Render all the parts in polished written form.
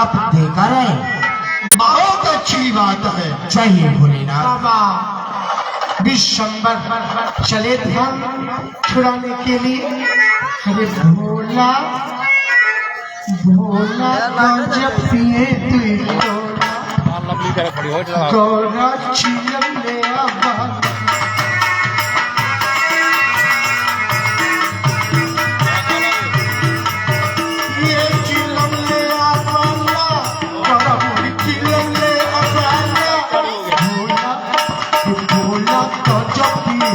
आप देकर आए। बहुत अच्छी बात है। चाहिए भोलेनाथ। बाबा विशंबर चले ध्यान छुड़ाने के लिए। अरे भोला भोला जब पिए गौरा चिलम ले आवा। ये चिलम ले आवा गौरा चिलम ले आवा। भोला भोला तो जब पिए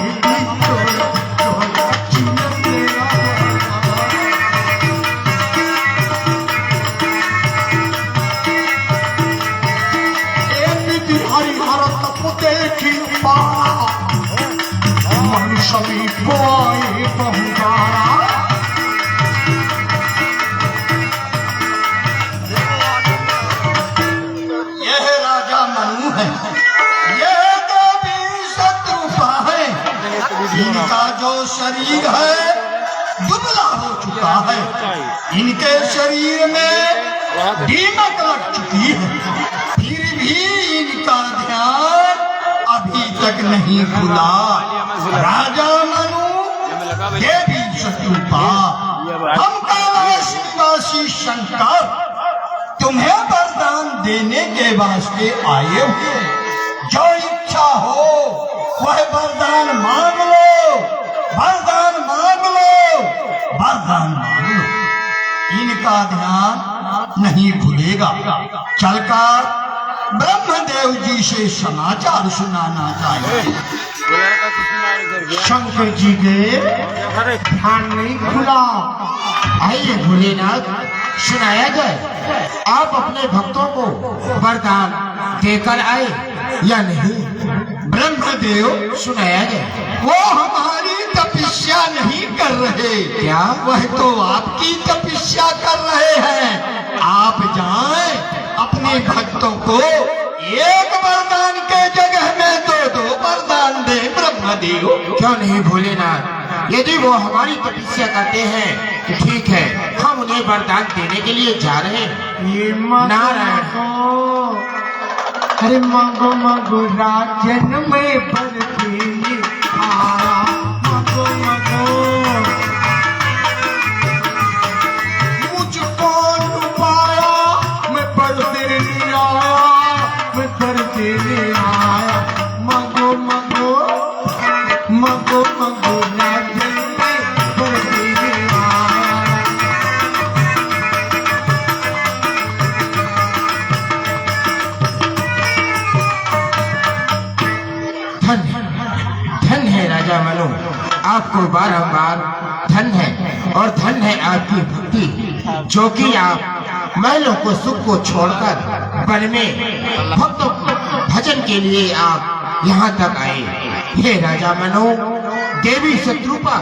गौरा चिलम ले आवा। सभी कोई बहुगारा। यह राजा मनु है, यह देवी शत्रुपा है। इनका जो शरीर है दुबला हो चुका है। इनके शरीर में दीमक लग चुकी है, फिर भी इनका ध्यान अभी तक नहीं खुला। राजा मनु देवी शत्रुपा, हम कैलाश निवासी शंकर तुम्हें वरदान देने के वास्ते आए हुए। जो इच्छा हो वह वरदान मांग लो, वरदान मांग लो, वरदान मांग लो। इनका ध्यान नहीं भूलेगा। चलकर ब्रह्मदेव जी से समाचार सुनाना चाहिए। शंकर जी के ध्यान नहीं खुला। आइए भोलेनाथ, सुनाया जाए। आप अपने भक्तों को वरदान देकर आए या नहीं? ब्रह्मदेव सुनाया जाए। वो हमारी तपस्या नहीं कर रहे। क्या? वह तो आपकी तपस्या कर रहे हैं। आप जाएं अपने भक्तों को एक वरदान के जगह में दो वरदान दे ब्रह्मदेव। क्यों नहीं भोलेनाथ, यदि वो हमारी तपस्या करते हैं तो ठीक है, हम उन्हें वरदान देने के लिए जा रहे हैं। ये नारायण। अरे मांगो मांगो राजन में भरती आया। मांगो मांगो मुझको डुबाया, मैं भरते नहीं आया, मैं भरते नहीं आया। मांगो मांगो मांगो मांगो राजन में भरते नहीं आया। धन है राजा मनु, आपको बारंबार धन है। और धन है आपकी भक्ति, जो कि आप महलों को सुख को छोड़कर वन में भक्तों भजन के लिए आप यहाँ तक आए। हे राजा मनु, देवी शत्रुपा,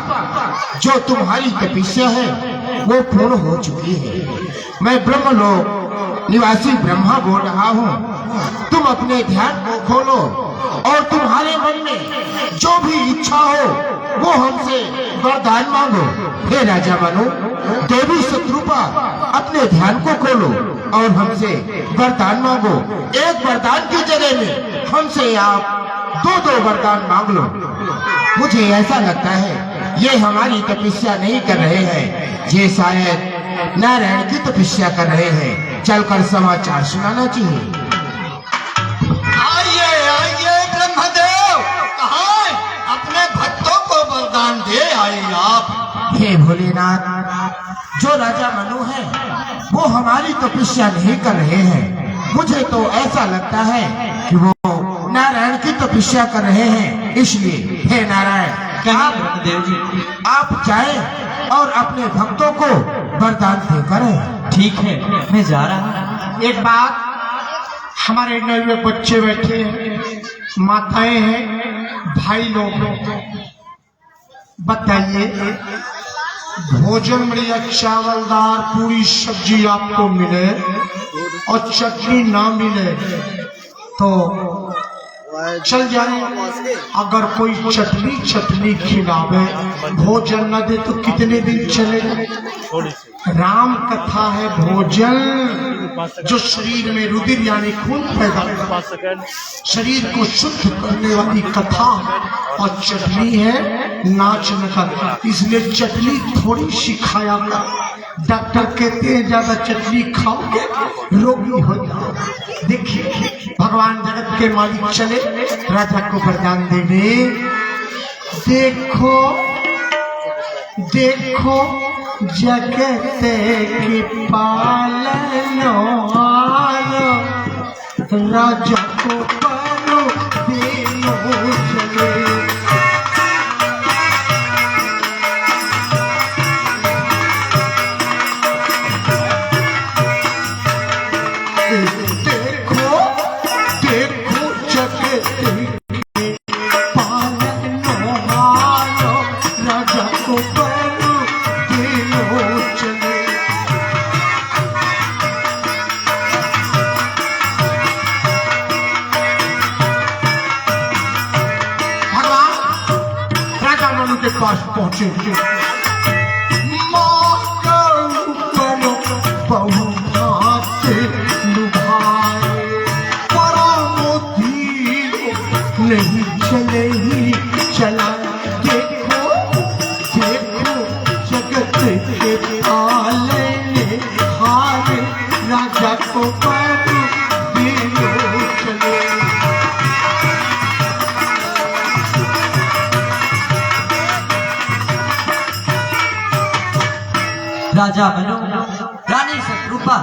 जो तुम्हारी तपस्या है वो पूर्ण हो चुकी है। मैं ब्रह्मलोक निवासी ब्रह्मा बोल रहा हूँ। तुम अपने ध्यान को खोलो और तुम्हारे मन में जो भी इच्छा हो वो हमसे वरदान मांगो। हे राजा मनु, देवी शत्रुपा, अपने ध्यान को खोलो और हमसे वरदान मांगो। एक वरदान की जगह में हमसे आप दो वरदान मांग लो। मुझे ऐसा लगता है ये हमारी तपस्या नहीं कर रहे हैं, ये शायद नारायण की तपस्या कर रहे हैं। चलकर समाचार सुनाना चाहिए। आइए आइए ब्रह्मदेव, कहाँ अपने भक्तों को वरदान दे आए आप। हे भोलेनाथ, जो राजा मनु है वो हमारी तपस्या नहीं कर रहे हैं। मुझे तो ऐसा लगता है कि वो नारायण की तपस्या कर रहे हैं। इसलिए हे नारायण, ब्रह्मदेव जी, आप जाएं और अपने भक्तों को वरदान देकर आएं। ठीक है, मैं जा रहा हूँ। एक बात, हमारे नए बच्चे बैठे हैं, माताएं हैं, भाई लोग, बताइए भोजन बढ़िया चावलदार पूरी सब्जी आपको मिले और चटनी ना मिले तो चल जाए। अगर कोई चटनी खिलावे, भोजन न दे तो कितने दिन चलेगा? राम कथा है, भोजन जो शरीर में रुधिर यानी खून पैदा करता है, शरीर को शुद्ध करने वाली कथा। और चटनी है नाच नकल, इसलिए चटनी थोड़ी सी खाया कर। डॉक्टर कहते हैं ज्यादा चटनी खाओगे रोगी हो जाओ। देखिए भगवान जगत के मालिक चले राजा को वरदान देने। देखो देखो जगत की पालनो राजा को बनो देनो चले। देखो देखो जगत की पालनो राजा को बनो देनो चले। भगवान राजा मनु के पास पहुंचे। माँ करो बहु भात लुभाए, परामोदी नहीं चले ही चला। देखो देखो जगत के पालने हारे राजा को बनो देनो चले। राजा मनु, रानी शत्रुपा,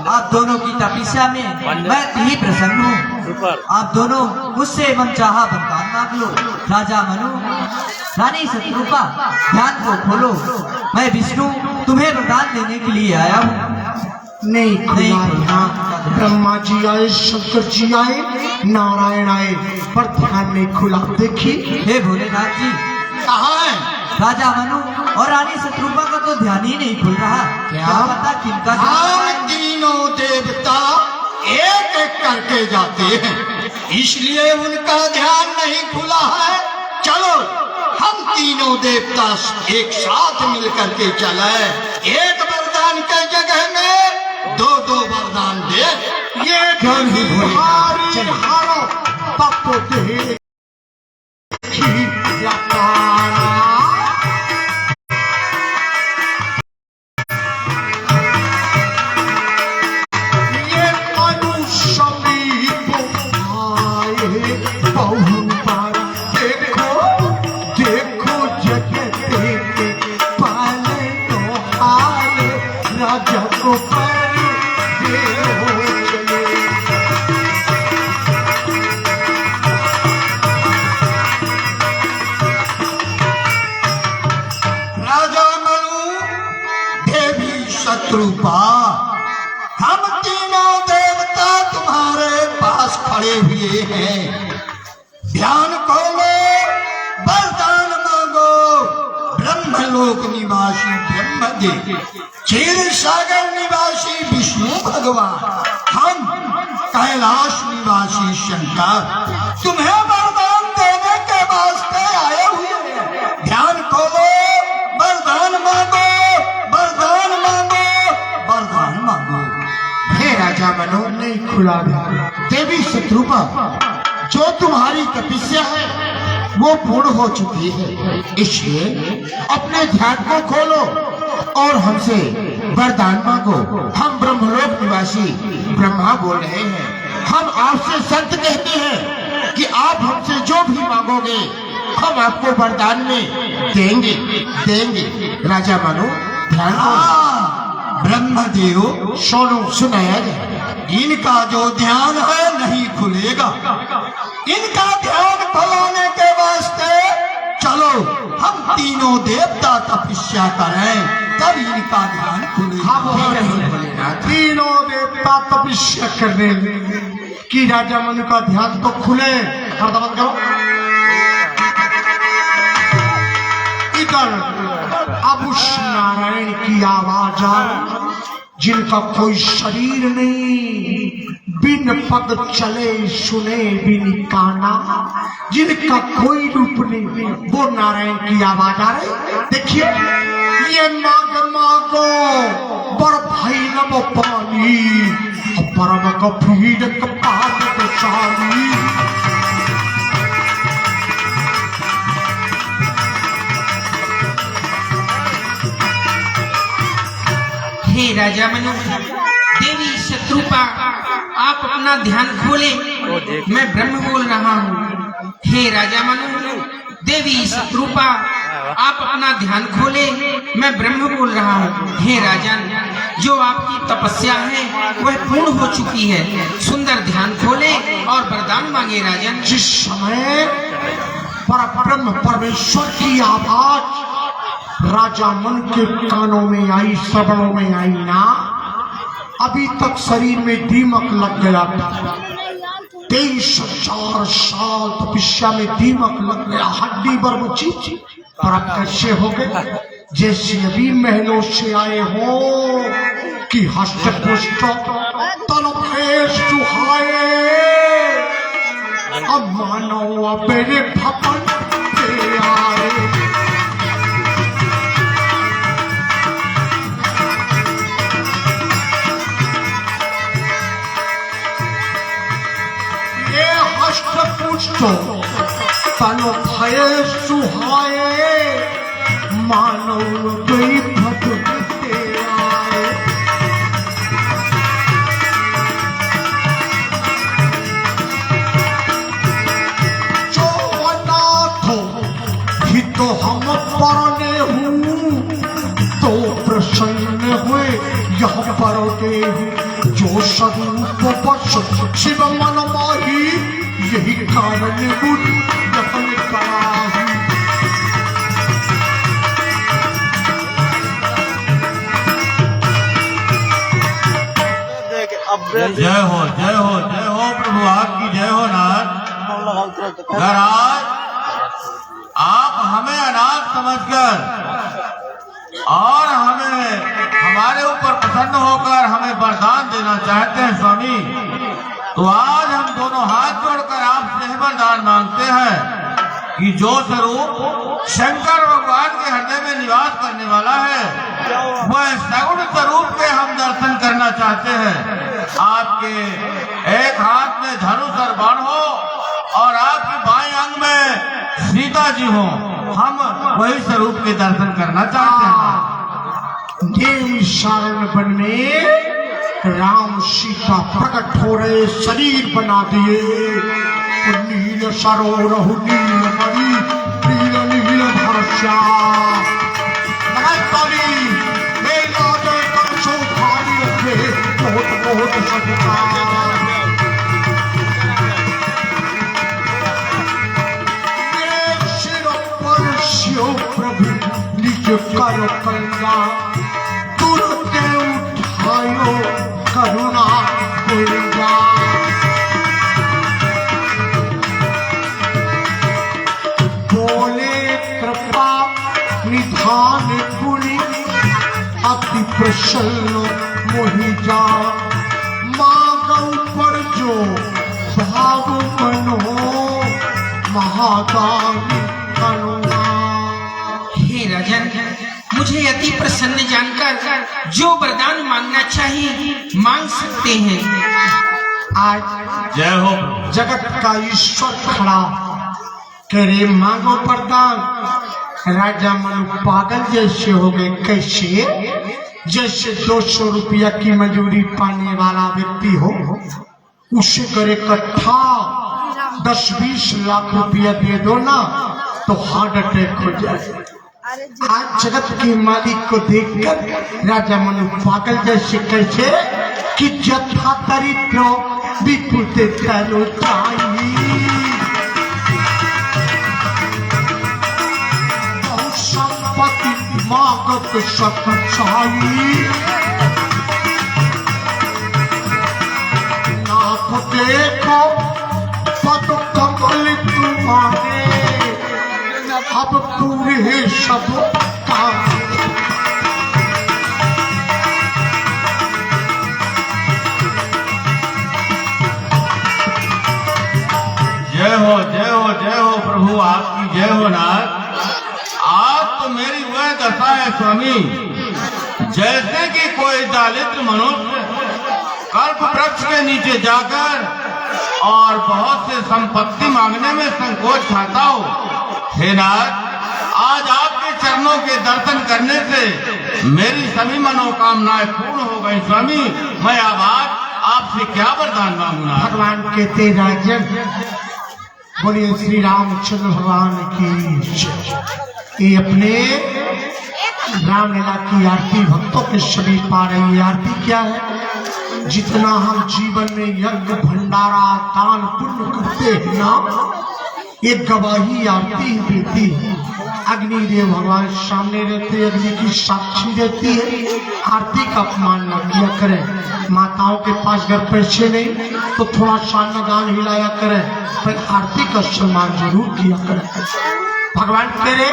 आप दोनों की तपस्या में मैं ही प्रसन्न हूँ। आप दोनों मुझसे मनचाहा वरदान मांग लो। राजा मनु, रानी शत्रुपा, ध्यान को खोलो। मैं विष्णु तुम्हें वरदान देने के लिए आया हूँ। नहीं खुला। ब्रह्मा जी आए, शंकर जी आए, नारायण आए, पर ध्यान नहीं खुला। देखिए हे भोलेनाथ जी, कहाँ है राजा मनु और रानी शत्रुपा का तो ध्यान ही नहीं खुल रहा। क्या पता किनका हम तीनों देवता एक एक करके जाते हैं, इसलिए उनका ध्यान नहीं खुला है। चलो हम तीनों देवता एक साथ मिल करके चले। एक वरदान के जगह में दो दो वरदान दे। ये हारी हारो पप्पो दे शत्रुपा, हम तीनों देवता तुम्हारे पास खड़े हुए हैं। ध्यान खोलो, वरदान मांगो। ब्रह्मलोक निवासी ब्रह्मदेव, क्षीर सागर निवासी विष्णु भगवान, हम कैलाश निवासी शंकर तुम्हें वरदान देने के वास्ते आए हुए हैं। ध्यान खोलो, वरदान मांगो, वरदान मांगो, वरदान मांगो। हे राजा मनु, नहीं खुला। देवी शत्रुपा, जो तुम्हारी तपस्या है वो पूर्ण हो चुकी है, इसलिए अपने ध्यान को खोलो और हमसे वरदान मांगो। हम ब्रह्मलोक निवासी ब्रह्मा बोल रहे हैं। हम आपसे संत कहते हैं कि आप हमसे जो भी मांगोगे हम आपको वरदान में देंगे देंगे। राजा मनु, ध्यान ब्रह्मदेव सुनो, सुनाया जाए। इनका जो ध्यान है नहीं खुलेगा। इनका ध्यान खुलाने के वास्ते चलो हम तीनों देवता तपस्या करें, तब इनका ध्यान खुलेगा। तीनों देवता तपस्या करने कि राजा मनु का ध्यान तो खुले। करो इधर अब उस नारायण की आवाज आ रही, जिनका कोई शरीर नहीं, बिन पग चले सुने बिन काना, जिनका कोई रूप नहीं, वो नारायण की आवाज आ रही। देखिए ये मांग मांगो बड़ भाई नब पानी, परम गंभीर कपालशाली। हे राजा मनु, देवी शत्रुपा आप अपना ध्यान खोले, मैं ब्रह्म बोल रहा हूँ। हे राजा मनु, देवी शत्रुपा आप अपना ध्यान खोले, मैं ब्रह्म बोल रहा हूँ। हे राजन, जो आपकी तपस्या है वह पूर्ण हो चुकी है। सुंदर ध्यान खोले और वरदान मांगे राजन। जिस समय परब्रह्म परमेश्वर की आवाज राजा मन के कानों में आई, श्रवणों में आई ना, अभी तक शरीर में दीमक लग गया था। 23,000 साल तपस्या में दीमक लग गया, हड्डी बरबची थी। पर अब कैसे हो गए? जैसे अभी महलों से आए हो कि हस्त पुष्ट तन सुहाए, अब मानो मेरे भवन पे आए। ये हस्त पुष्ट तन सुहाए, मानो मेरी भवन पे आए। तो हम परने हूँ तो प्रसन्न हुए यह परोटे हूँ। जो स्वरूप बस शिव मन माही, यही कारण बुद्धि जपन कराही। जय हो जय हो जय हो प्रभु, आपकी जय हो नाथ। महाराज, आप हमें अनाथ समझकर और हमें हमारे ऊपर प्रसन्न होकर हमें वरदान देना चाहते हैं स्वामी। तो आज हम दोनों हाथ जोड़कर आपसे यह वरदान मांगते हैं कि जो स्वरूप शंकर भगवान के हृदय में निवास करने वाला है, वह सगुण स्वरूप के हम दर्शन करना चाहते हैं। आपके एक हाथ में धनुष और बाण हो और आपके बाएं अंग में सीता जी हो, हम वही स्वरूप के दर्शन करना चाहते हैं। देवी सारण वन में राम सीता प्रकट हो रहे, शरीर बना दिए। नील सरोवर नील मणि, नील नील धरस्या बहुत बहुत सत्कार। प्रभु निज कर करुणा, तुरंत उठायो करुणा पूजा। बोले कृपा निधान पुनि, अति प्रसन्न मोहि जा। मांगौ पर जो भाव मनो, महादानी करुणा। हे राजन, मुझे अति प्रसन्न जानकर जो वरदान मांगना चाहिए मांग सकते हैं। आज जय हो जगत का ईश्वर खड़ा कह रहे मांगो वरदान। राजा मनु पागल जैसे हो गए। कैसे? जैसे 200 रुपया की मजूरी पाने वाला व्यक्ति हो, उसे करे इकट्ठा 10-20 लाख रुपया दे दो ना तो हार्ट अटैक हो जाए। आज जगत के मालिक को देखकर राजा मनु पागल जैसे कैसे कि जथा दरिद्र विपुल तरो संपत्ति मागत सतचाई। नाथ देखो पद कमल तुम्हारे, अब पूरे सब काम। जय हो जय हो जय हो प्रभु, आपकी जय हो नाथ। आप तो मेरी वह दशा है स्वामी, जैसे कि कोई दलित मनुष्य कल्प वृक्ष के नीचे जाकर और बहुत से संपत्ति मांगने में संकोच खाता हो। हे नाथ, आज आपके चरणों के दर्शन करने से मेरी सभी मनोकामनाएं पूर्ण हो गई। स्वामी, मैं अब आपसे क्या वरदान मांगूंगा? भगवान कहते राजन, बोलिए श्री रामचंद्र भगवान की जय। ये अपने रामलीला की आरती भक्तों के सभी पा रही है। आरती क्या है? जितना हम जीवन में यज्ञ भंडारा दान पुण्य करते हैं ना, ये गवाही आरती देती है। अग्निदेव भगवान सामने रहते, अग्नि की साक्षी रहती है। आरती का अपमान न किया करें। माताओं के पास घर पैसे नहीं तो थोड़ा सा अन्नदान हिलाया करें, पर आरती का सम्मान जरूर किया करें। भगवान कह रहे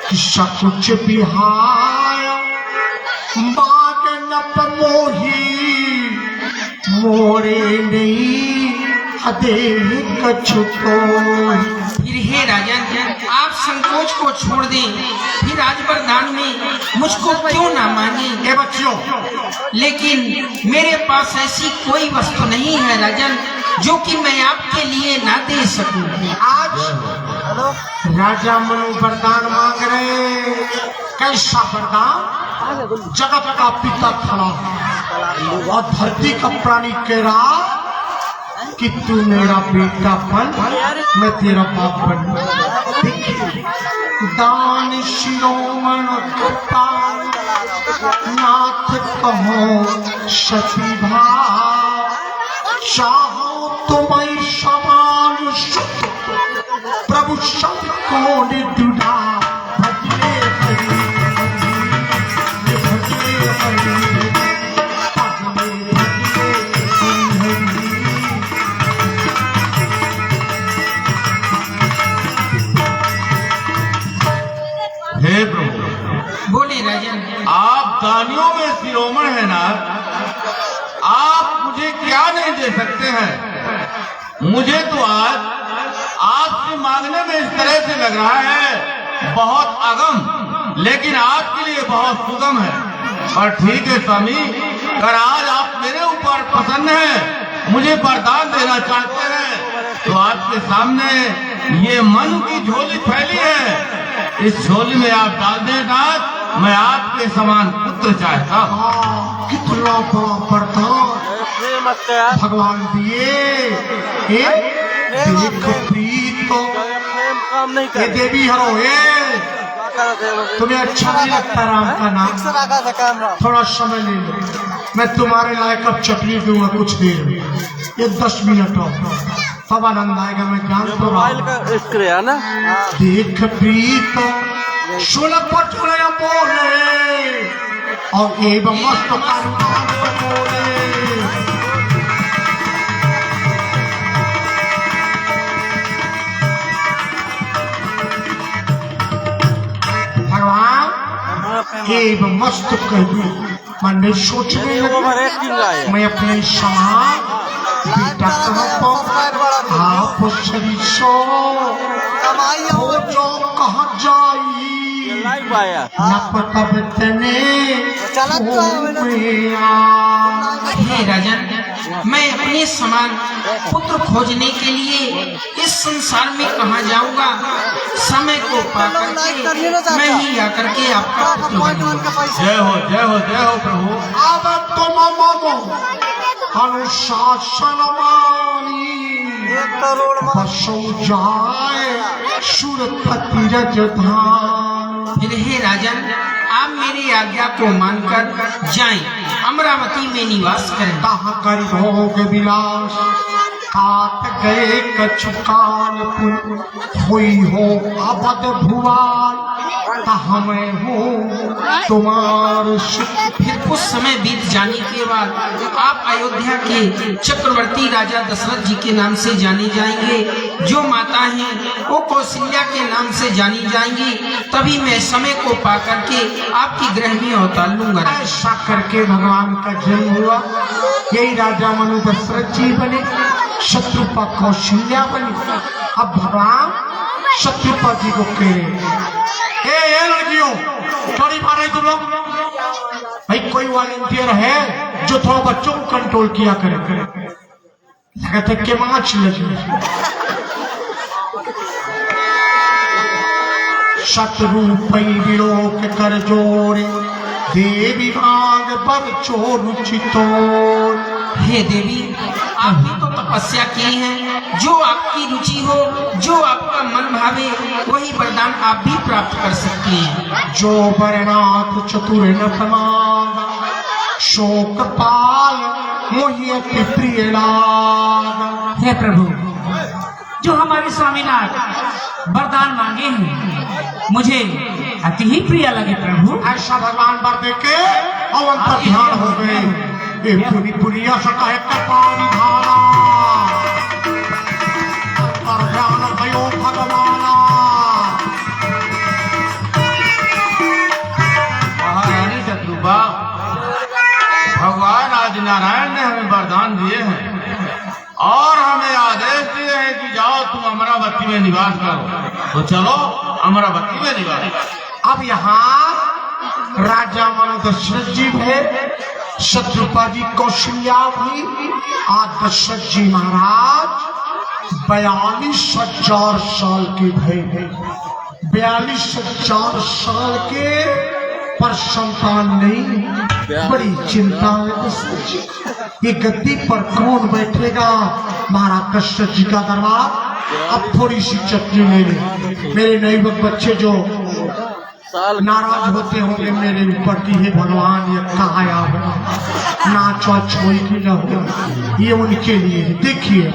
कि सकुच बिहाय बाग नप मोही मोरे नहीं अदेह कछु तो। फिर हे राजन, आप संकोच को छोड़ दें, फिर आज वरदान में मुझको क्यों ना मांगे? ये बच्चों, लेकिन मेरे पास ऐसी कोई वस्तु नहीं है राजन जो कि मैं आपके लिए ना दे सकूं। आज राजा मनु वरदान मांग रहे। कैसा वरदान? जगत का पिता खड़ा और धरती का प्राणी कह रहा कि तू मेरा बेटा बन, मैं तेरा बाप बन। दान शिरोमण कृपाल नाथ कहो सती भाव, चाहो तुम्हें समान सुख प्रभु सब को निडुडा। भजले हरि भजले हरि भजले हरि। हे प्रभु, बोले राजन, आप दानियों में शिरोमण है ना, आप मुझे क्या नहीं दे सकते हैं? मुझे तो आज आपसे मांगने में इस तरह से लग रहा है बहुत अगम, लेकिन आपके लिए बहुत सुगम है। और ठीक है स्वामी, अगर आज आप मेरे ऊपर प्रसन्न हैं, मुझे वरदान देना चाहते हैं, तो आपके सामने ये मन की झोली फैली है, इस झोली में आप डाल दें नाथ। मैं आपके समान पुत्र चाहता हूँ। कितना बड़ा वरदान भगवान दिए। देख प्रीतो, ये देवी हरो, तुम्हें अच्छा नहीं लगता राम का नाम? थोड़ा समय ले लो, मैं तुम्हारे लायक अब चटनी दूंगा कुछ देर में। ये 10 मिनट और तब आनंद आएगा। मैं जान तो रहा ना। देख प्रीतो सुन पटले बोले और एवं मस्त बोले। भगवान एवं मस्त कर दी। मन में सोचने लगे, मैं अपने समान बेटा आप शरीर सो जो कहाँ जाई न पता बतने। हे राजन, मैं अपने समान पुत्र खोजने के लिए इस संसार में कहाँ जाऊंगा? समय को पाकर के मैं ही आकर के आपका पुत्र बनूंगा। जय हो जय हो जय हो प्रभु। अब तुम ममो अनुशासन मानी बसो जाए सुरपति रजधान। फिर हे राजन, आप मेरी आज्ञा को मानकर जाएं, अमरावती में निवास करें। कहाँ कर भोग विलास काट गए कछुकाल हुई हो अबद भुआल। हमें हो तुम्हार फिर कुछ समय बीत जाने के बाद आप अयोध्या के चक्रवर्ती राजा दशरथ जी के नाम से जाने जाएंगे। जो माता हैं वो कौशल्या के नाम से जानी जाएंगी। तभी मैं समय को पा करके आपकी गृह में अवतार लूंगा। ऐसा करके भगवान का जन्म हुआ। यही राजा मनु दशरथ जी बने, शत्रुपा कौशल्या बनी। अब भगवान शत्रुपा जी को कह रहे, ए लड़कियों, थोड़ी मार रही तुम लोग? भाई कोई वॉलंटियर है जो थोड़ा बच्चों को कंट्रोल किया करे? लगता है कि माच लगी। शत्रु पै विलोक कर जोड़े, देवी मांग पर चोर चितोड़। हे देवी, आपने तो तपस्या की है, जो आपकी रुचि हो, जो आपका मन भावे, वही वरदान आप भी प्राप्त कर सकती हैं। जो बरनाथ चतुर न तमांग, शोक पाल मोहियत प्रिय लाग। हे प्रभु, जो हमारे स्वामीनाथ वरदान मांगे हैं मुझे अति ही प्रिय लगे प्रभु। ऐसा भगवान वर दे के अवंत ध्यान हो गए। ये पूरी पुरिया सका है कपाली धारा, पर ध्यान भयो भगवाना। महारानी शत्रुपा, भगवान आदि नारायण ने हमें वरदान दिए हैं और हमें आदेश दिए हैं कि जाओ तुम अमरावती में निवास करो। तो चलो अमरावती में निवास करो। अब यहाँ राजा मन दशरथ जी है, शत्रुपा जी कौशल्या भी, आज दशरथ जी महाराज 42,000 साल के भय, 42,000 साल के पर संतान नहीं। बड़ी चिंता है दशरथ जी, ये गद्दी पर कौन बैठेगा? महाराज दशरथ जी का दरबार। अब थोड़ी सी चटनी ले ले, मेरे नवयुवक बच्चे जो नाराज होते होंगे मेरे ऊपर की, हे भगवान ये कहा हो नाचो छोई की न हो, ये उनके लिए। देखिए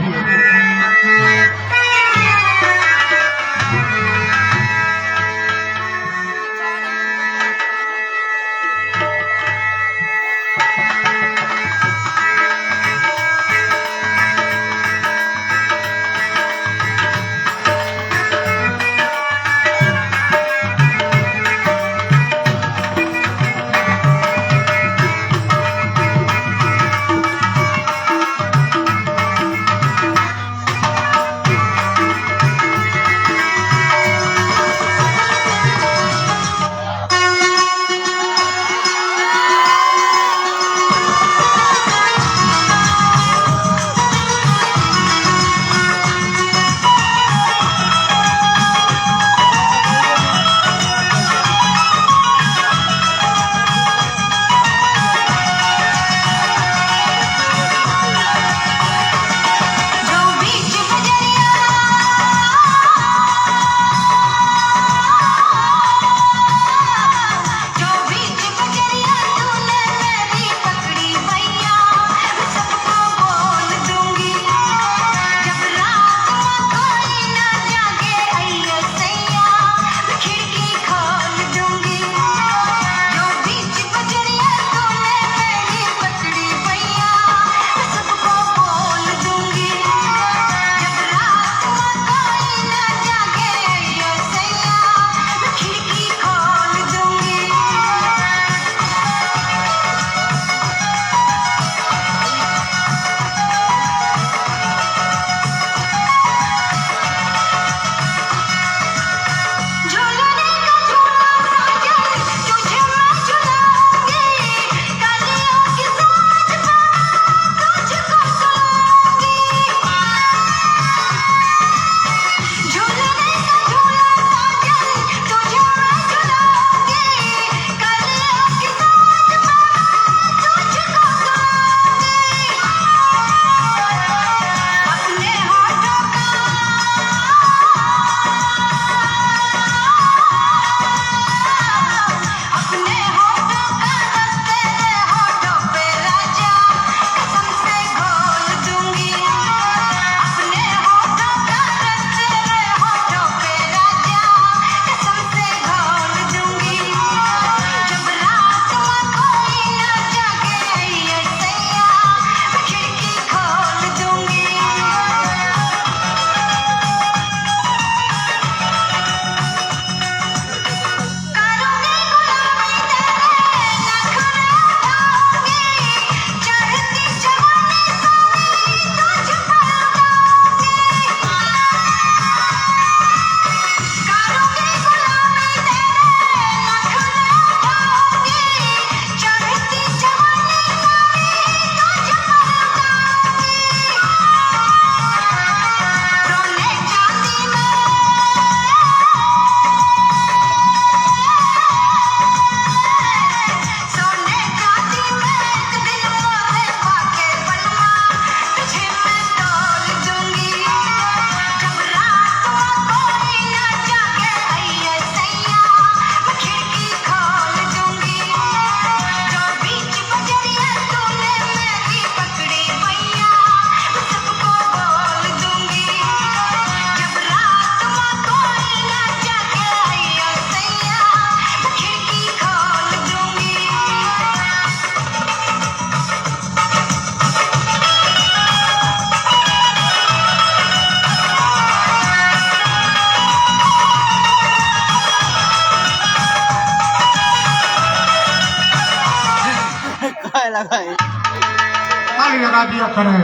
ताली लगा दिया करें।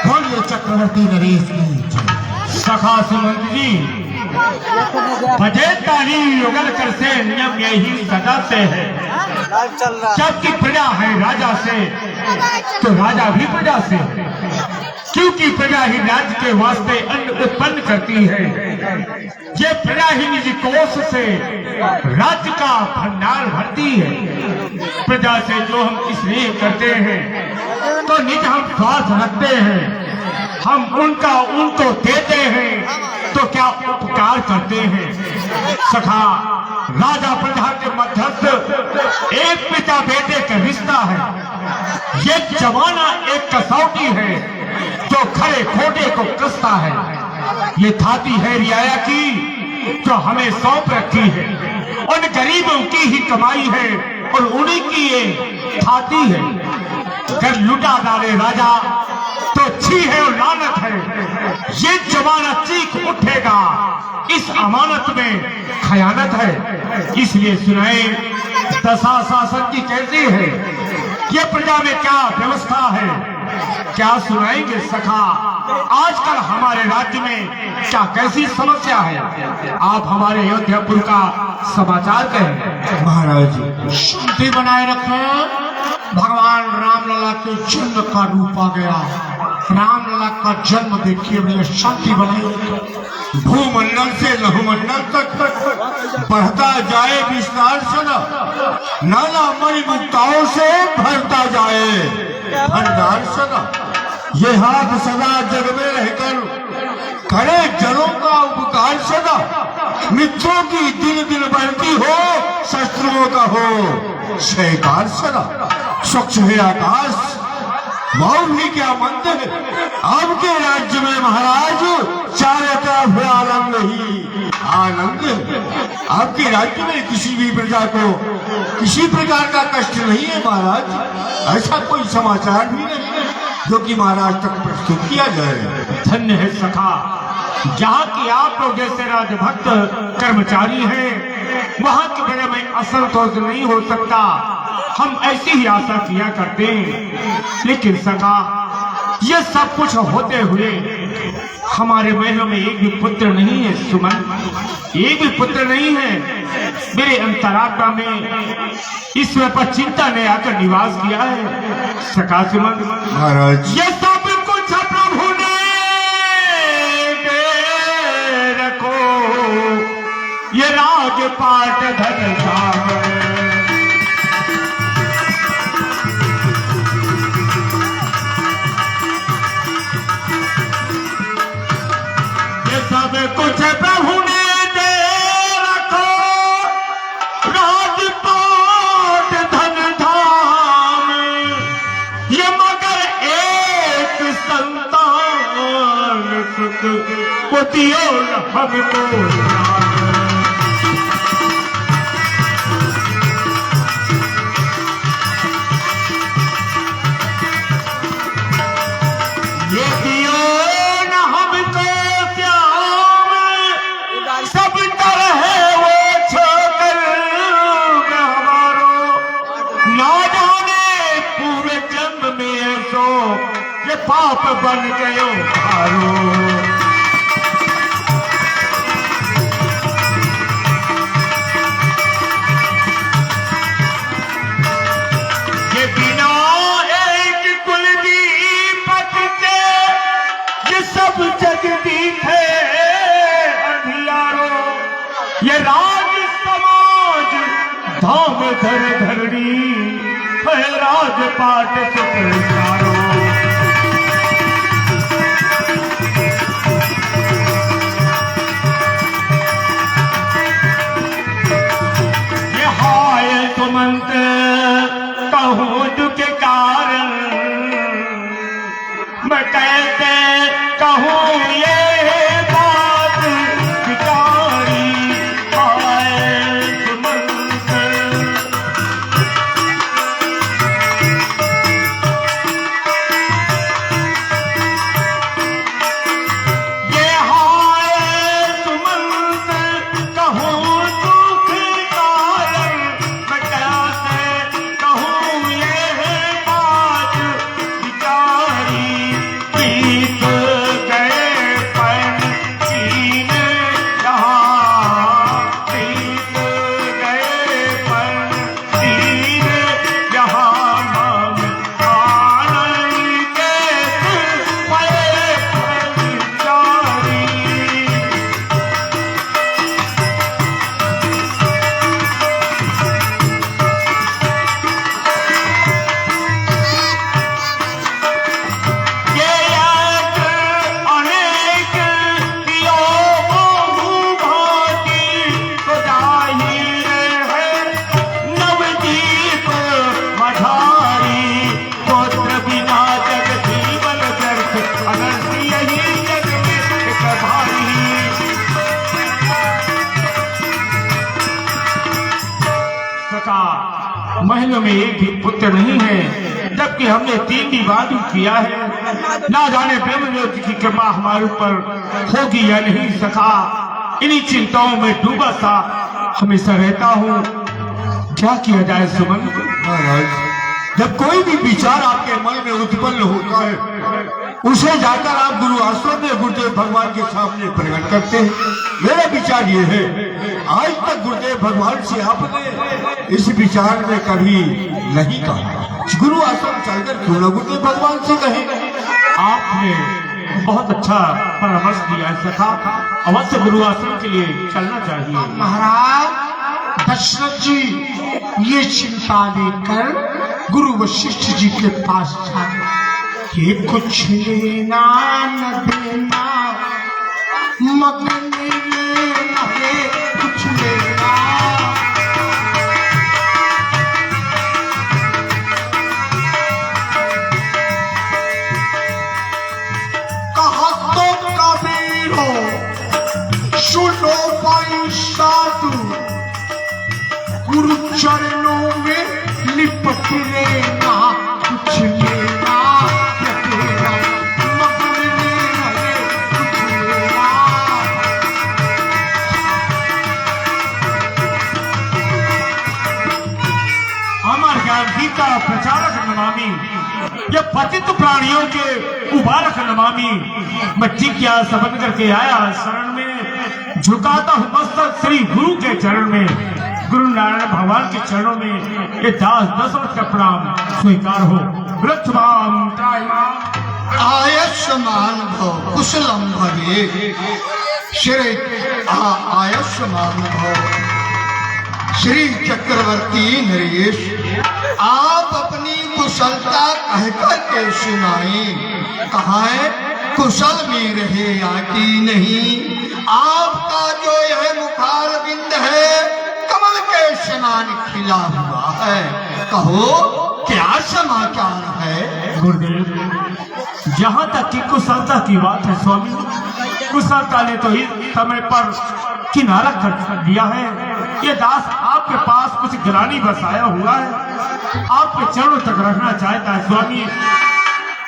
बोलिए चक्रवर्ती नरेश की। सखा सुमंत जी, बजे ताली युगल कर से नियम यही सदा से है। जबकि प्रजा है राजा से तो राजा भी प्रजा से, क्योंकि प्रजा ही राज्य के वास्ते अन्न उत्पन्न करती है। ये प्रजा ही निजी कोष से राज्य का भंडार भरती है। प्रजा से जो हम इसलिए करते हैं तो निज हम स्वार्थ रखते हैं, हम उनको देते हैं तो क्या उपकार करते हैं। सखा, राजा प्रजा के मध्यस्थ एक पिता बेटे का रिश्ता है। ये जमाना एक कसौटी है जो खरे खोटे को कसता है। ये थाती है रियाया की जो हमें सौंप रखी है। उन गरीबों की ही कमाई है और उन्हीं की ये थाती है। अगर लुटा डाले राजा तो छी है और लानत है। ये जमाना चीख उठेगा, इस अमानत में खयानत है। इसलिए सुनाए दशा शासन की कैसी है, ये प्रजा में क्या व्यवस्था है, क्या सुनाएंगे सखा। आजकल हमारे राज्य में क्या कैसी समस्या है, आप हमारे अयोध्यापुर का समाचार कहें। महाराज शांति बनाए रखें। भगवान रामलला के जन्म का रूप आ गया। रामलला का जन्म देखिए, बड़ी शांति बनाई रखें। भूमंडल से लघुमंडल तक बढ़ता जाए विस्तार सदा, नाना मणि मुक्ताओं से भरता जाए भंडार सदा। ये हाथ सदा जग में रहकर करे जनों का उपकार सदा। मित्रों की दिन दिन बढ़ती हो, शत्रुओं का हो शेकार सदा। स्वच्छ है आकाश, वायु भी क्या मंदिर है। आपके राज्य में महाराज चारों तरफ आनंद ही आनंद है। आपके राज्य में किसी भी प्रजा को किसी प्रकार का कष्ट नहीं है महाराज। ऐसा कोई समाचार भी नहीं है जो कि महाराज तक प्रस्तुत किया जाए। धन्य है सखा, जहाँ की आप लोग जैसे राजभक्त कर्मचारी हैं, वहाँ की प्रजा में असंतोष नहीं हो सकता। हम ऐसी ही आशा किया करते हैं। लेकिन सखा, ये सब कुछ होते हुए हमारे महलों में एक भी पुत्र नहीं है सुमन, एक भी पुत्र नहीं है। मेरे अंतरात्मा में ईश्वर पर चिंता ने आकर निवास किया है। सखा सुमन, महाराज ये सब कुछ प्रभु ने दे रखो, ये राजपाट धन धाम। सब कुछ प्रभु ने दे रखो, राजपाट धन धाम। ये मगर एक संतान सुख को दियो हमको। ये दियो न हमको सब तरह वो छोकर हमारो, ना जाने पूरे जन्म में सो ये पाप बन गयो हारो। ये बिना एक कुलदीपक के ये सब जगदीप है अंधियारो। ये राज समाज धाम धर धरणी है, राजपाट सुखचारो। ये हाय सुमंत कहूँ दुख कारण, मैं कैसे कहूँ ये बात बिचारी। हाय सुमंत, ये हाय सुमंत कहूँ दुख कारण, मैं कैसे कहूँ महलों में एक भी पुत्र नहीं है, जबकि हमने 3 विवाह भी किया है। ना जाने ब्रह्मदेव की कृपा हमारे ऊपर होगी या नहीं सका। इन्हीं चिंताओं में डूबा सा हमेशा रहता हूँ। क्या किया जाए सुमन? महाराज, जब कोई भी विचार आपके मन में उत्पन्न होता है, उसे जाकर आप गुरु आश्रम में गुरुदेव भगवान के सामने प्रकट करते हैं। मेरा विचार ये है, आज तक गुरुदेव भगवान से आपने इस विचार में कभी नहीं कहा। गुरु आश्रम चलकर क्यों ना गुरुदेव भगवान से कहें। आपने बहुत अच्छा परामर्श दिया है सखा। अवश्य गुरु आश्रम के लिए चलना चाहिए। महाराज दशरथ जी ये चिंता लेकर गुरु वशिष्ठ जी के पास जाए कि कुछ लेना न देना, मगन लेना है कुछ लेना। कहा तो कबीरो सुनो भाई साधु, गुरु चरणों में लिपट लेना कुछ लेना न देना, मगन लेना है कुछ लेना। हमारे ज्ञान गीता प्रचारक नमामि, ये पतित प्राणियों के उबारक नमामि। बच्ची क्या सबन करके आया शरण में, झुकाता हूँ मस्तक श्री गुरु के चरण में। गुरु नारायण भगवान के चरणों में ये दास दशरथ का प्रणाम स्वीकार हो। वृक्षवाम आयुष्मान भव कुशलम भवे श्री आयुष्मान भव श्री चक्रवर्ती नरेश, आप अपनी कुशलता कहकर के सुनाए। कहा है कुशल में रहे या कि नहीं। आपका जो यह मुखार बिंद है कमल के समान खिला हुआ है। कहो क्या समाचार है? गुरुदेव, जहाँ तक की कुशलता की बात है स्वामी, कुशलता ने तो इस समय पर किनारा कर दिया है। ये दास आपके पास कुछ ग्रानी बसाया हुआ है, आपके चरणों तक रखना चाहता है स्वामी।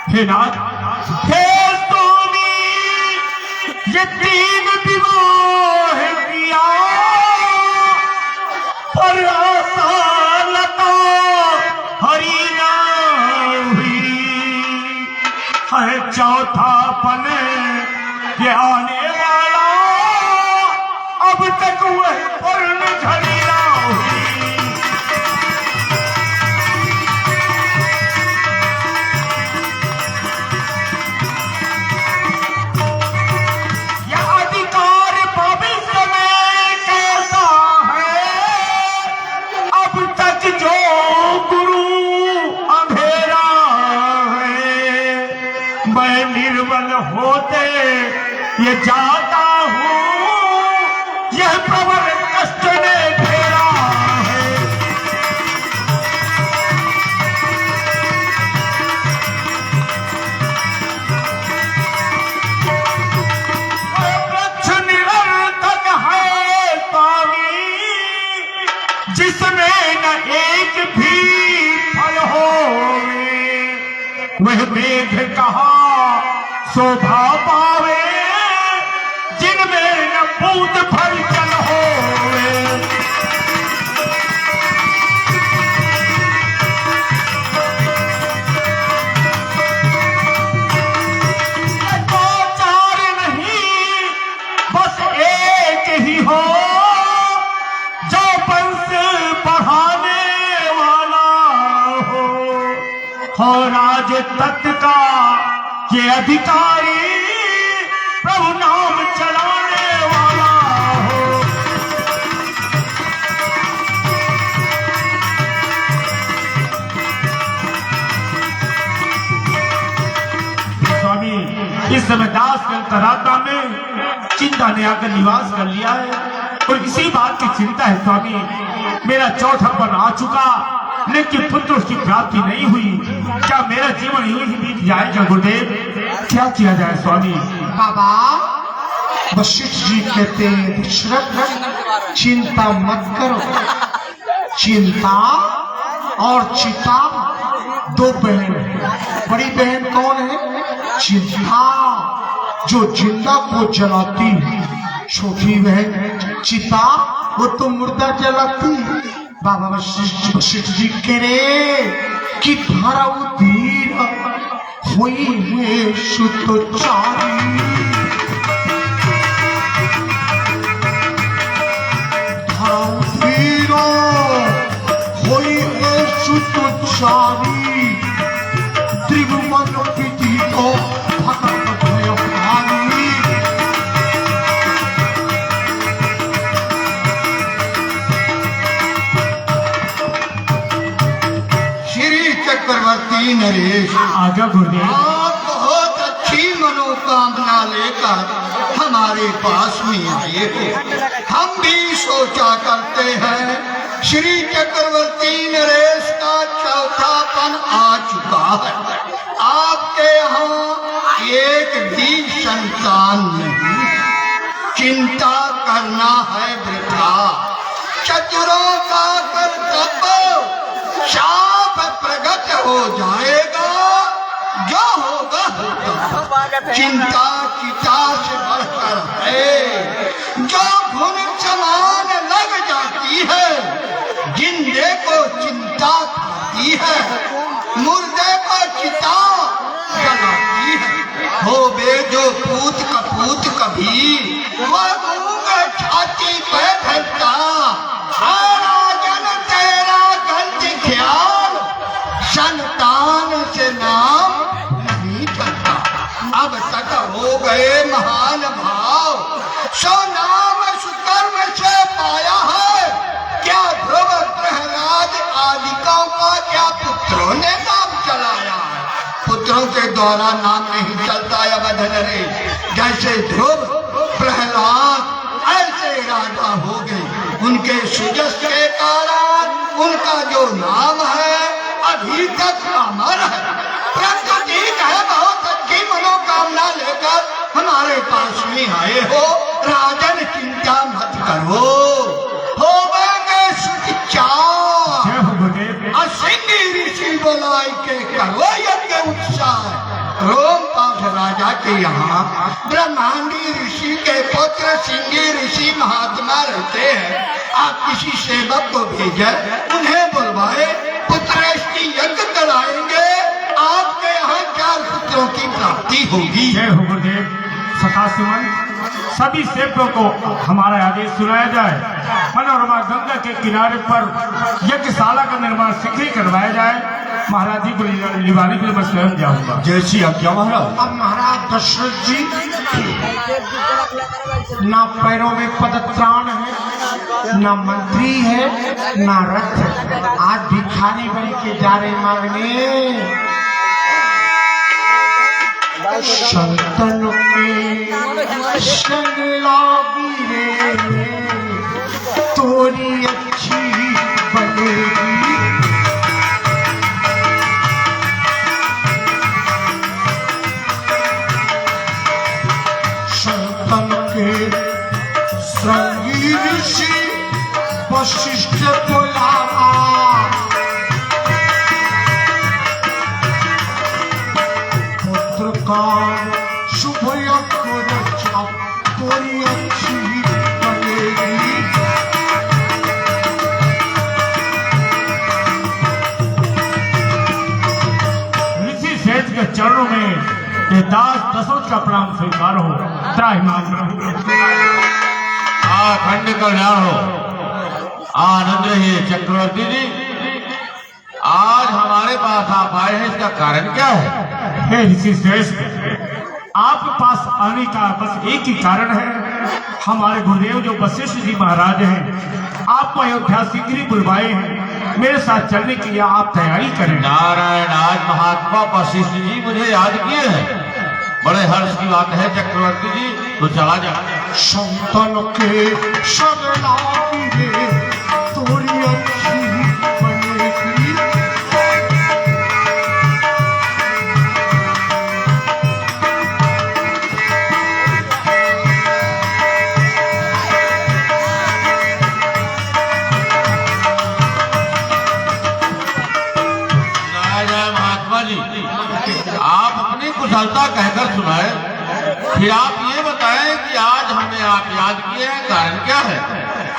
हे नाथ, हे स्वामी, ये 3 विवाह किया पर आशा लता हरी ना हुई है। चौथा पन ये आने वाला, अब तक वह पूर्ण झड़ी ना हुई। यह अधिकार भविष्य में कैसा है, अब तक जो गुरु अंधेरा है। मैं निर्बल होते ये जाता हूँ, यह प्रबल कष्ट ने घेरा है। वृक्ष निरर्थक है स्वामी, जिसमें न एक भी फल हो। वह मेघ कहा शोभा पावे, जिनमें न बूंद भर जल हो। चार नहीं बस एक ही हो, जो वंश बढ़ाने वाला हो राज तत्व का ये अधिकारी, प्रभु नाम चलाने वाला हो। स्वामी, इस समय दास के अंतरात्मा में चिंता ने आकर निवास कर लिया है और इसी बात की चिंता है स्वामी। मेरा चौथापन आ चुका, लेकिन पुत्र की प्राप्ति नहीं हुई। क्या मेरा जीवन यूं ही बीत जाएगा गुरुदेव? क्या किया जाए स्वामी? बाबा वशिष्ठ जी कहते हैं दशरथ चिंता मत करो, चिंता और चिता दो बहन है। बड़ी बहन कौन है? चिता, जो जिंदा को जलाती। छोटी बहन चिता, वो तो मुर्दा जलाती। बाबा वशिष्ठ जी कह रहे कि धारा उधीर हुई है सुतोचारी। धारा उधीर हुई है सुतोचारी। त्रिभुवन पीति को भगत भय भारी। चक्रवर्ती नरेश, आज्ञा गुरुदेव। आप बहुत अच्छी मनोकामना लेकर हमारे पास में आए हो। हम भी सोचा करते हैं श्री चक्रवर्ती नरेश का चौथापन आ चुका है। आपके यहाँ एक भी संतान नहीं। चिंता करना है वृथा। चतुरों का कर्तव्य शाप प्रगट हो जाएगा। जो होगा होगा। चिंता चिता से बढ़कर है। जो घुन समान लग जाती है, जिंदे को चिंता खाती है, मुर्दे को चिता जलाती है। हो बे जो पूत कपूत कभी, वह गूंगे छाती पे धरता। राजन तेरा गंज ख्याल संतान से नाम नहीं करता। अब तक हो गए महान भाव, सो नाम सुकर्म से पाया है। क्या ध्रुव प्रहलाद आदिकों का क्या पुत्रों ने नाम चलाया है? पुत्रों के द्वारा नाम नहीं चलता है अवध नरेश। जैसे ध्रुव प्रहलाद ऐसे राजा हो गए। उनके सुजस के कारण उनका जो नाम है अभी तक अमर है। परंतु ठीक है, बहुत अच्छी मनोकामना लेकर हमारे पास में आए हो। राजन चिंता मत करो, होवेंगे सुचार। जय हो गुरुदेव। असिंगी ऋषि बोलाई के करो यज्ञ उत्साह। रोमपाद राजा के यहाँ ब्रह्मांडी ऋषि के पुत्र सिंगी ऋषि महात्मा रहते हैं। आप किसी सेवक को भेजे, उन्हें बुलवाए, पुत्रेष्टि यज्ञ कराएंगे। आपके यहाँ 4 पुत्रों की प्राप्ति होगी। जय हो गुरुदेव। सखासुमन, सभी सेवकों को हमारा आदेश सुनाया जाए। मनोरमा गंगा के किनारे पर यज्ञशाला का निर्माण शीघ्र ही करवाया जाए। महाराज जी को लिवाने के लिए मैं स्वयं जाऊंगा। जैसी आज्ञा महाराज। अब महाराज दशरथ जी, ना पैरों में पदत्राण है, ना मंत्री है, ना रथ है। आज भिखारी बन के जा रहे मांगने। संतन के संग लागी रे, तोरी अच्छी बनेगी। संतन के संगी ऋषि वशिष्ठ बोला, पुत्र का शुभ यज्ञ रक्षा तोरी अच्छी बनेगी। ऋषि श्रेष्ठ के चरणों में ये दास दशरथ का प्रणाम स्वीकार हो। त्राहिमाम प्रभु। खंड कल्याण हो। आनंद रहिए चक्रवर्ती जी। आज हमारे पास आप आए हैं, इसका कारण क्या है? हे ऋषि श्रेष्ठ, आपके पास आने का बस एक ही कारण है। हमारे गुरुदेव जो वशिष्ठ जी महाराज हैं, आपको अयोध्या शीघ्र ही बुलवाए हैं। मेरे साथ चलने के लिए आप तैयारी करें। नारायण, आज महात्मा वशिष्ठ जी मुझे याद किए हैं। बड़े हर्ष की बात है चक्रवर्ती जी, तो चला जा। संतन के सगला की रे, तोरी अच्छी बनेगी। कुशलता कहकर सुनाए। फिर आप ये बताएं कि आज हमें आप याद किए हैं, कारण क्या है?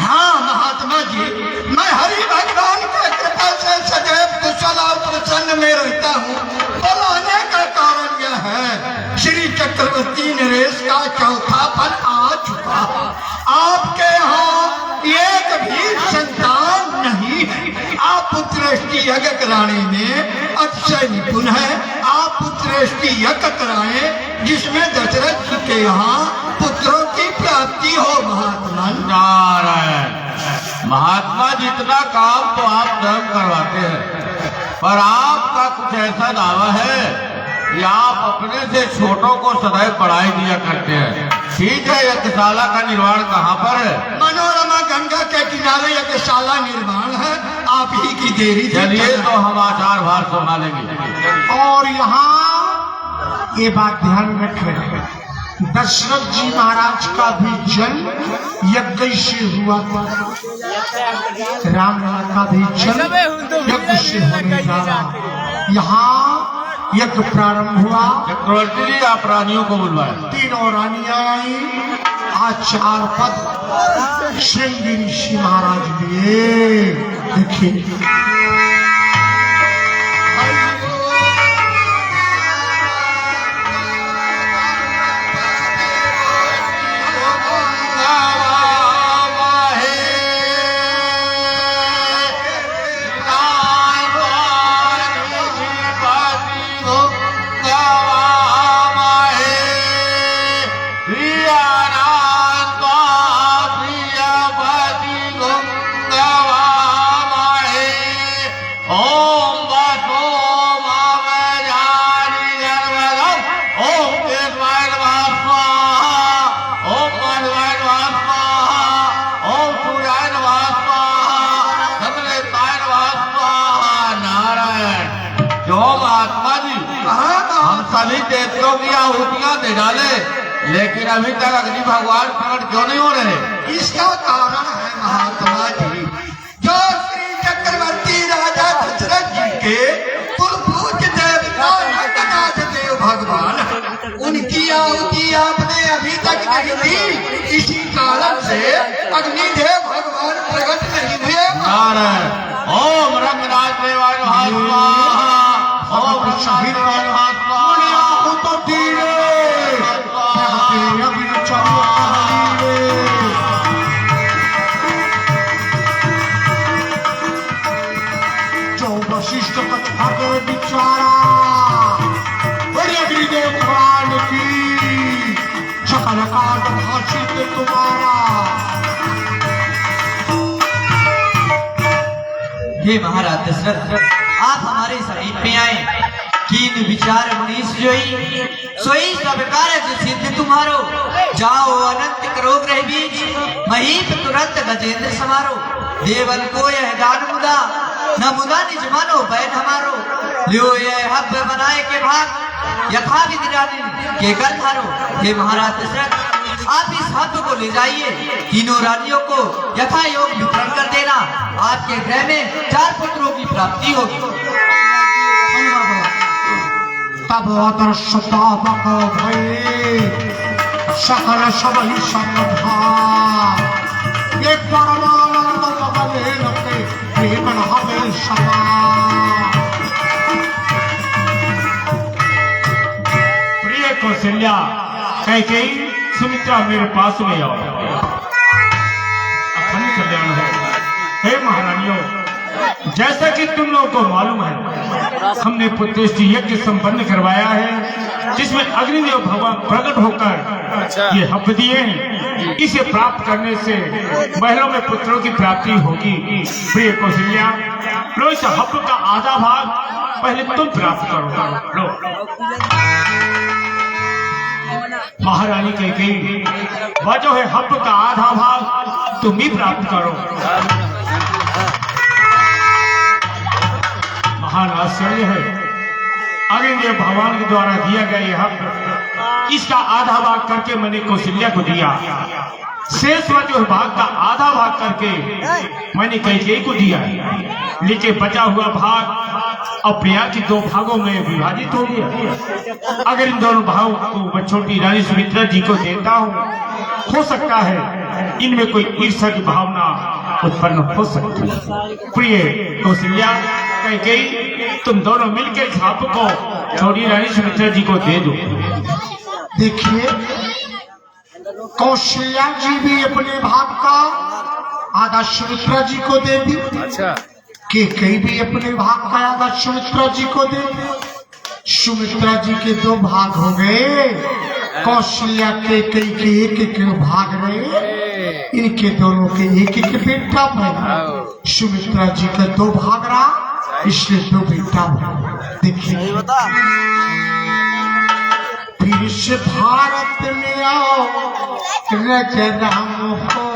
हाँ महात्मा जी, मैं हरि भगवान की कृपा से सदैव कुशल और प्रसन्न में रहता हूँ। बुलाने का कारण यह है, श्री चक्रवर्ती नरेश का चौथा फल आ चुका। आपके यहाँ एक भी संतान नहीं है। आप पुत्रेष्टि यज्ञ कराने में अतिशय निपुण है। आप पुत्रेष्टि यज्ञ कराएं जिसमें दशरथ जी के यहाँ पुत्रों की प्राप्ति हो। महात्मा नारायण, महात्मा जितना काम तो आप स्वयं करवाते हैं, पर आपका कुछ ऐसा दावा है कि आप अपने से छोटों को सदैव पढ़ाई दिया करते हैं। ठीक है, यज्ञशाला का निर्माण कहाँ पर है? मनोरमा गंगा के किनारे यज्ञशाला निर्माण है। आप ही की देरी से चलिए तो हम आचार भार संभालेंगे। और यहाँ ये बात ध्यान में रखें, दशरथ जी महाराज का भी जन्म यज्ञ से हुआ था। राम का भी जन्म यज्ञ से होने जा रहा। यहाँ यज्ञ प्रारंभ हुआ। चक्रवर्ती जी, आप रानियों को बुलवाएं। तीनों रानियां आई। आचार पद श्रृंगी ऋषि महाराज दिए। देखिए सभी देवताओं की आहुतियां दे डाले, लेकिन अभी तक अग्नि भगवान प्रकट क्यों नहीं हो रहे? इसका कारण है महात्मा जी, जो श्री चक्रवर्ती राजा दशरथ जी के कुलपूज्य देवता नटनाथ देव भगवान, उनकी आहुति आपने अभी तक नहीं दी। इसी कारण से अग्निदेव भगवान प्रकट नहीं हुए। नारायण, ओम रंगनाथ देवाय नमः स्वाहा, ओम शहीद तो धीरे जो वशिष्ठ कथा के बिचारा बड़े अग्निदेव भगवान की सकल काट भाषित तुम्हारा। हे महाराज दशरथ, आप हमारे समीप में आए। कीन विचार मनीष जोई सोई सब कार्य सिद्ध तुम्हारो। जाओ अनंत करो ग्रह बीज, महीप तुरंत गजेंद्र समारो। देवन को यह दान मुदा, न मुदा निज मानो बैन हमारो। लियो यह हब बनाए के भाग, यथा विधि रानी के कर धारो। हे महाराज दशरथ, आप इस हब को ले जाइए, तीनों रानियों को यथा योग वितरण कर देना। आपके गृह में 4 पुत्रों की प्राप्ति होगी। तब आदर्श पावक भये सकल सबहि समधा। ये परमानंद बदले लगे प्रेम हमें समा। प्रिय कौशल्या, कैकेयी, सुमित्रा मेरे पास में आओ। अखंड कल्याण हो। हे महारानियों, जैसा कि तुम लोगों को मालूम है, हमने पुत्रेष्टि यज्ञ संपन्न करवाया है, जिसमें अग्निदेव भगवान प्रकट होकर ये हब दिए हैं। इसे प्राप्त करने से महलों में पुत्रों की प्राप्ति होगी। प्रिय कौशल्या, लो इस हब का आधा भाग पहले तुम प्राप्त करो। लो महारानी कैकेयी, वह जो है हब का आधा भाग तुम ही प्राप्त करो। महान आश्चर्य है, अग्निदेव भगवान के द्वारा दिया गया यह हब, इसका आधा भाग करके मैंने कौशल्या को दिया। शेष जो भाग का आधा भाग करके मैंने कैकेयी को दिया। लेकिन बचा हुआ भाग अपने यहाँ की 2 भागों में विभाजित हो गया। अगर इन दोनों भागों को मैं छोटी रानी सुमित्रा जी को देता हूँ, हो सकता है इनमें कोई ईर्ष्या की भावना उत्पन्न हो सकती है। प्रिय कौशल्या, कैकेयी, तुम दोनों मिलकर इस हाथ को छोटी रानी सुमित्रा जी को दे दो। देखिए, कौशल्या जी भी अपने भाग का आधा सुमित्रा जी को दे दी। अच्छा। कैकेयी भी अपने भाग का आधा सुमित्रा जी को दे दी। सुमित्रा जी के 2 भाग हो गए। कौशल्या कैकेयी के एक भाग रहे। इनके दोनों के एक बेटा पैदा। सुमित्रा जी का 2 भाग रहा, इसलिए 2 बेटा पैदा। देखिए, फिर से भारत में आओ, राजा राम हो।